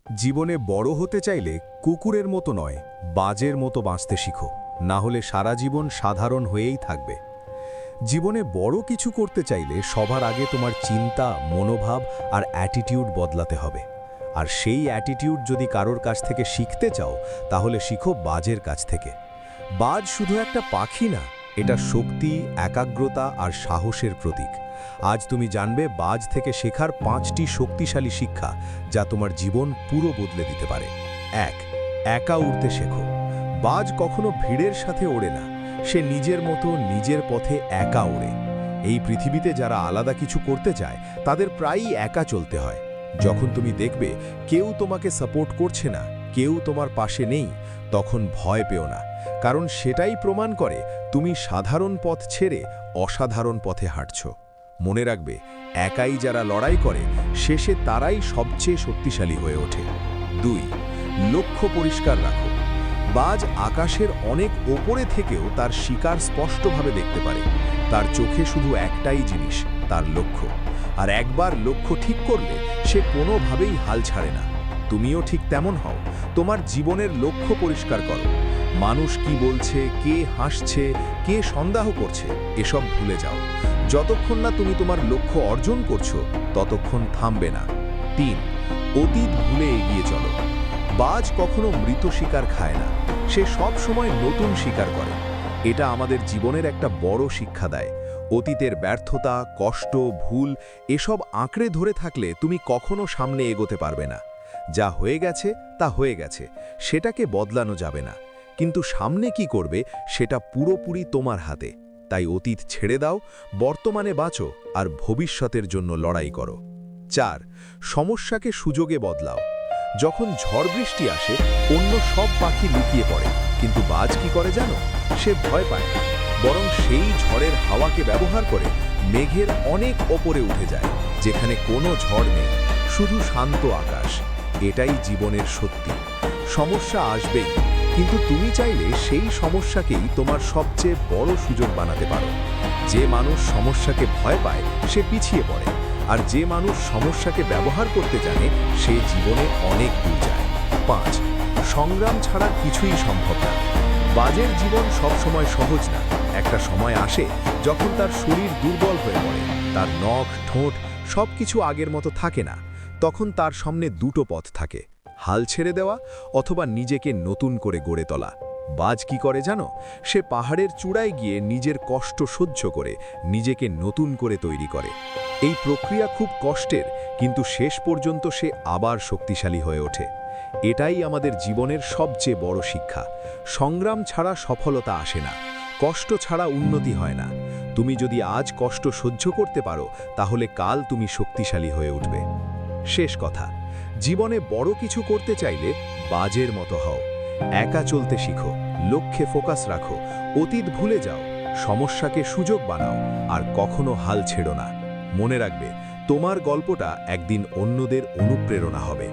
জীবনে বড় হতে চাইলে কুকুরের মতো নয়, বাজের মতো বাঁচতে শিখো, না হলে সারা জীবন সাধারণ হয়েই থাকবে। জীবনে বড় কিছু করতে চাইলে সবার আগে তোমার চিন্তা, মনোভাব আর অ্যাটিটিউড বদলাতে হবে। আর সেই অ্যাটিটিউড যদি কারোর কাছ থেকে শিখতে চাও, তাহলে শিখো বাজের কাছ থেকে। বাজ শুধু একটা পাখি না, এটা শক্তি, একাগ্রতা আর সাহসের প্রতীক। আজ তুমি জানবে বাজ থেকে শেখার 5টি শক্তিশালী শিক্ষা, যা তোমার জীবন পুরো বদলে দিতে পারে। 1. একা উড়তে শেখো। বাজ কখনো ভিড়ের সাথে ওড়ে না, সে নিজের মতো নিজের পথে একা ওড়ে। এই পৃথিবীতে যারা আলাদা কিছু করতে চায়, তাদের প্রায়ই একা চলতে হয়। যখন তুমি দেখবে কেউ তোমাকে সাপোর্ট করছে না, কেউ তোমার পাশে নেই, তখন ভয় পেও না, কারণ সেটাই প্রমাণ করে তুমি সাধারণ পথ ছেড়ে অসাধারণ পথে হাঁটছ। মনে রাখবে, একাই যারা লড়াই করে, শেষে তারাই সবচেয়ে শক্তিশালী হয়ে ওঠে। 2. লক্ষ্য পরিষ্কার রাখো। বাজ আকাশের অনেক ওপরে থেকেও তার শিকার স্পষ্টভাবে দেখতে পারে। তার চোখে শুধু একটাই জিনিস, তার লক্ষ্য। আর একবার লক্ষ্য ঠিক করলে সে কোনোভাবেই হাল ছাড়ে না। তুমিও ঠিক তেমন হও। তোমার জীবনের লক্ষ্য পরিষ্কার করো। মানুষ কি বলছে, কে হাসছে, কে সন্দেহ করছে, এসব ভুলে যাও। যতক্ষণ না তুমি তোমার লক্ষ্য অর্জন করছো, ততক্ষণ থামবে না। 3. অতীত ভুলে এগিয়ে চলো। বাজ কখনো মৃত শিকার খায় না, সে সব সময় নতুন শিকার করে। এটা আমাদের জীবনের একটা বড় শিক্ষা দেয়। অতীতের ব্যর্থতা, কষ্ট, ভুল এসব আঁকড়ে ধরে থাকলে তুমি কখনো সামনে এগোতে পারবে না। যা হয়ে গেছে তা হয়ে গেছে, সেটাকে বদলানো যাবে না। কিন্তু সামনে কি করবে সেটা পুরোপুরি তোমার হাতে। তাই অতীত ছেড়ে দাও, বর্তমানে বাঁচো আর ভবিষ্যতের জন্য লড়াই করো। 4. সমস্যাকে সুযোগে বদলাও। যখন ঝড় বৃষ্টি আসে, অন্য সব পাখি লুকিয়ে পড়ে, কিন্তু বাজ কি করে জানো? সে ভয় পায় না, বরং সেই ঝড়ের হাওয়াকে ব্যবহার করে মেঘের অনেক ওপরে উঠে যায়, যেখানে কোনো ঝড় নেই, শুধু শান্ত আকাশ। এটাই জীবনের সত্যি। সমস্যা আসবেই, কিন্তু তুমি চাইলে সেই সমস্যাকেই তোমার সবচেয়ে বড় সুযোগ বানাতে পারো। যে মানুষ সমস্যাকে ভয় পায়, সে পিছিয়ে পড়ে, আর যে মানুষ সমস্যাকে ব্যবহার করতে জানে, সে জীবনে অনেক দূর যায়। 5. সংগ্রাম ছাড়া কিছুই সম্ভব না। বাজের জীবন সবসময় সহজ না। একটা সময় আসে যখন তার শরীর দুর্বল হয়ে পড়ে, তার নখ, ঠোঁট সবকিছু আগের মতো থাকে না। তখন তার সামনে দুটো পথ থাকে, হাল ছেড়ে দেওয়া অথবা নিজেকে নতুন করে গড়ে তোলা। বাজ কি করে জানো? সে পাহাড়ের চূড়ায় গিয়ে নিজের কষ্ট সহ্য করে নিজেকে নতুন করে তৈরি করে। এই প্রক্রিয়া খুব কষ্টের, কিন্তু শেষ পর্যন্ত সে আবার শক্তিশালী হয়ে ওঠে। এটাই আমাদের জীবনের সবচেয়ে বড় শিক্ষা। সংগ্রাম ছাড়া সফলতা আসে না, কষ্ট ছাড়া উন্নতি হয় না। তুমি যদি আজ কষ্ট সহ্য করতে পারো, তাহলে কাল তুমি শক্তিশালী হয়ে উঠবে। শেষ কথা, জীবনে বড় কিছু করতে চাইলে বাজের মতো হও। একা চলতে শিখো, লক্ষ্যে ফোকাস রাখো, অতীত ভুলে যাও, সমস্যাকে সুযোগ বানাও, আর কখনো হাল ছেড়ো না। মনে রাখবে, তোমার গল্পটা একদিন অন্যদের অনুপ্রেরণা হবে।